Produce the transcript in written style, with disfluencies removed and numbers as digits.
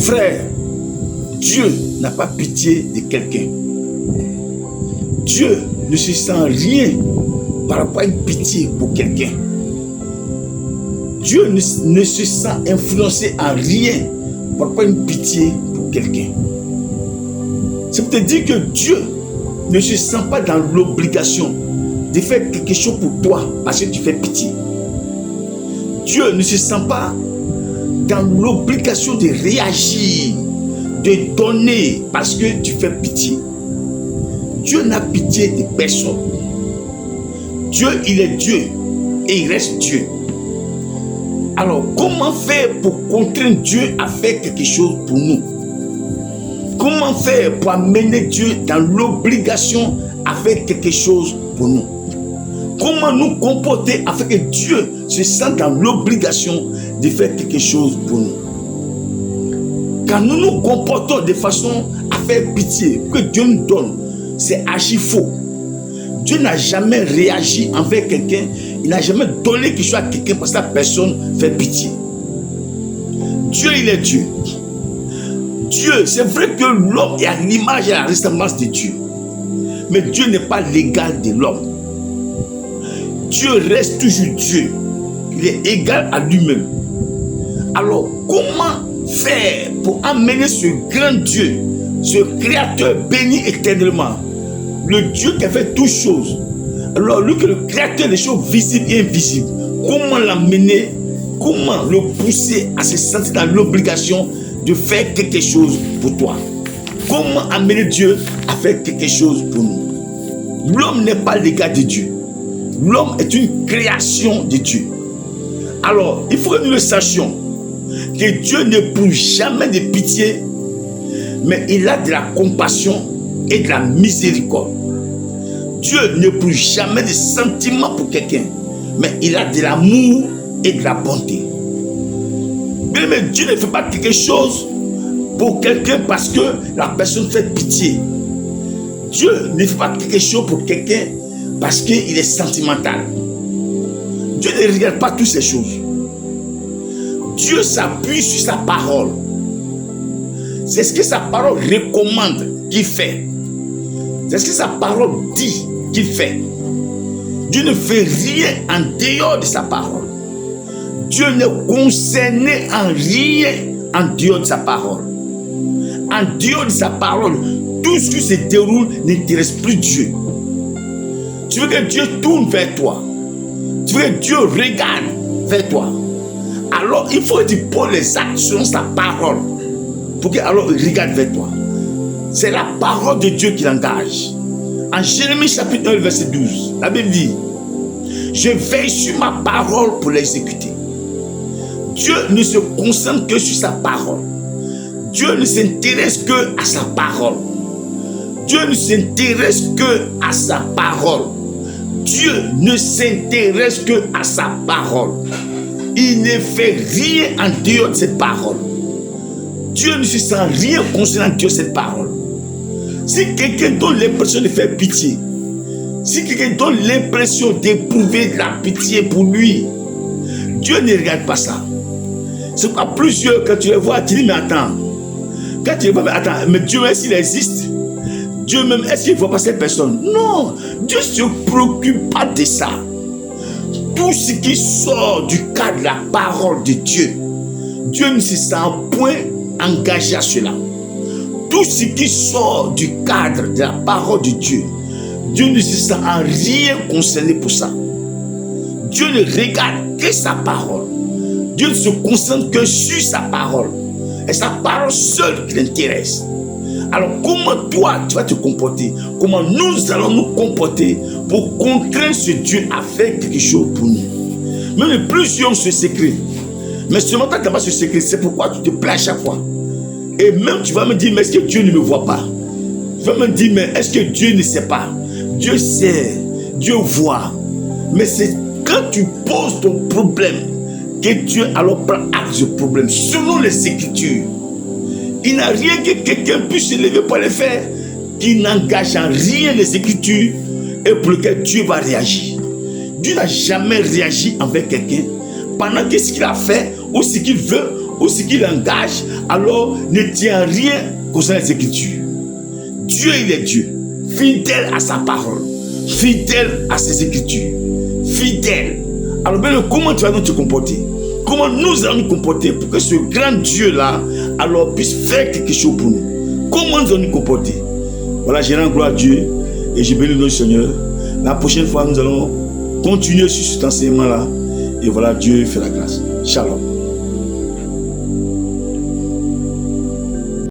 Frère, Dieu n'a pas pitié de quelqu'un. Dieu ne se sent rien par rapport à une pitié pour quelqu'un. Dieu ne se sent influencé en rien par rapport à une pitié pour quelqu'un. C'est pour te dire que Dieu ne se sent pas dans l'obligation de faire quelque chose pour toi parce que tu fais pitié. Dieu ne se sent pas dans l'obligation de réagir, de donner parce que tu fais pitié. Dieu n'a pitié de personne. Dieu, il est Dieu et il reste Dieu. Alors, comment faire pour contraindre Dieu à faire quelque chose pour nous? Comment faire pour amener Dieu dans l'obligation à faire quelque chose pour nous? Comment nous comporter afin que Dieu se sente dans l'obligation de faire quelque chose pour nous? Quand nous nous comportons de façon à faire pitié, que Dieu nous donne, c'est archi faux. Dieu n'a jamais réagi envers quelqu'un, il n'a jamais donné quelque chose à quelqu'un parce que la personne fait pitié. Dieu, il est Dieu. Dieu, c'est vrai que l'homme est à l'image et à la ressemblance de Dieu. Mais Dieu n'est pas l'égal de l'homme. Dieu reste toujours Dieu. Il est égal à lui-même. Alors, comment faire pour amener ce grand Dieu, ce créateur béni éternellement, le Dieu qui a fait toutes choses, alors lui qui est le créateur des choses visibles et invisibles, comment l'amener, comment le pousser à se sentir dans l'obligation de faire quelque chose pour toi? Comment amener Dieu à faire quelque chose pour nous? L'homme n'est pas l'égal de Dieu. L'homme est une création de Dieu. Alors, il faut que nous le sachions, que Dieu n'éprouve jamais de pitié, mais il a de la compassion et de la miséricorde. Dieu n'éprouve jamais de sentiments pour quelqu'un, mais il a de l'amour et de la bonté. Mais Dieu ne fait pas quelque chose pour quelqu'un parce que la personne fait pitié. Dieu ne fait pas quelque chose pour quelqu'un parce qu'il est sentimental. Dieu ne regarde pas toutes ces choses. Dieu s'appuie sur sa parole. C'est ce que sa parole recommande qu'il fait. C'est ce que sa parole dit qu'il fait. Dieu ne fait rien en dehors de sa parole. Dieu n'est concerné en rien en dehors de sa parole. En dehors de sa parole, tout ce qui se déroule n'intéresse plus Dieu. Tu veux que Dieu tourne vers toi. Tu veux que Dieu regarde vers toi. Alors il faut que tu poses les actes selon sa parole pour qu'il regarde vers toi. C'est la parole de Dieu qui l'engage. En Jérémie chapitre 1 verset 12, la Bible dit: je veille sur ma parole pour l'exécuter. Dieu ne se concentre que sur sa parole. Dieu ne s'intéresse que à sa parole. Dieu ne s'intéresse que à sa parole. Dieu ne s'intéresse que à sa parole. Il ne fait rien en dehors de cette parole. Dieu ne se sent rien concernant Dieu cette parole. Si quelqu'un donne l'impression de faire pitié, si quelqu'un donne l'impression d'éprouver de la pitié pour lui, Dieu ne regarde pas ça. C'est pas plusieurs, quand tu les vois, tu dis mais attends. Quand tu les vois, mais attends, mais Dieu est-ce qu'il existe? Dieu même, est-ce qu'il ne voit pas cette personne? Non, Dieu ne se préoccupe pas de ça. Tout ce qui sort du cadre de la parole de Dieu, Dieu ne se sent point engagé à cela. Tout ce qui sort du cadre de la parole de Dieu, Dieu ne se sent en rien concerné pour ça. Dieu ne regarde que sa parole. Dieu ne se concentre que sur sa parole. Et sa parole seule qui l'intéresse. Alors comment toi tu vas te comporter? Comment nous allons nous comporter pour contraindre ce Dieu à faire quelque chose pour nous? Même plusieurs ont ce secret. Mais seulement tu n'as pas ce secret. C'est pourquoi tu te plains à chaque fois. Et même tu vas me dire, mais est-ce que Dieu ne me voit pas? Tu vas me dire, mais est-ce que Dieu ne sait pas? Dieu sait, Dieu voit. Mais c'est quand tu poses ton problème que Dieu alors prend acte du problème. Selon les Écritures, il n'a rien que quelqu'un puisse se lever pour le faire qui n'engage en rien les Écritures et pour lequel Dieu va réagir. Dieu n'a jamais réagi envers quelqu'un pendant que ce qu'il a fait, ou ce qu'il veut, ou ce qu'il engage, alors ne tiens rien concernant les Écritures. Dieu, il est Dieu, fidèle à sa parole, fidèle à ses Écritures, fidèle. Alors bien, comment tu vas donc te comporter? Comment nous allons nous comporter pour que ce grand Dieu-là, alors, puisse faire quelque chose pour nous? Comment nous allons nous comporter? Voilà, je rends gloire à Dieu et je bénis notre Seigneur. La prochaine fois, nous allons continuer sur cet enseignement-là. Et voilà, Dieu fait la grâce. Shalom.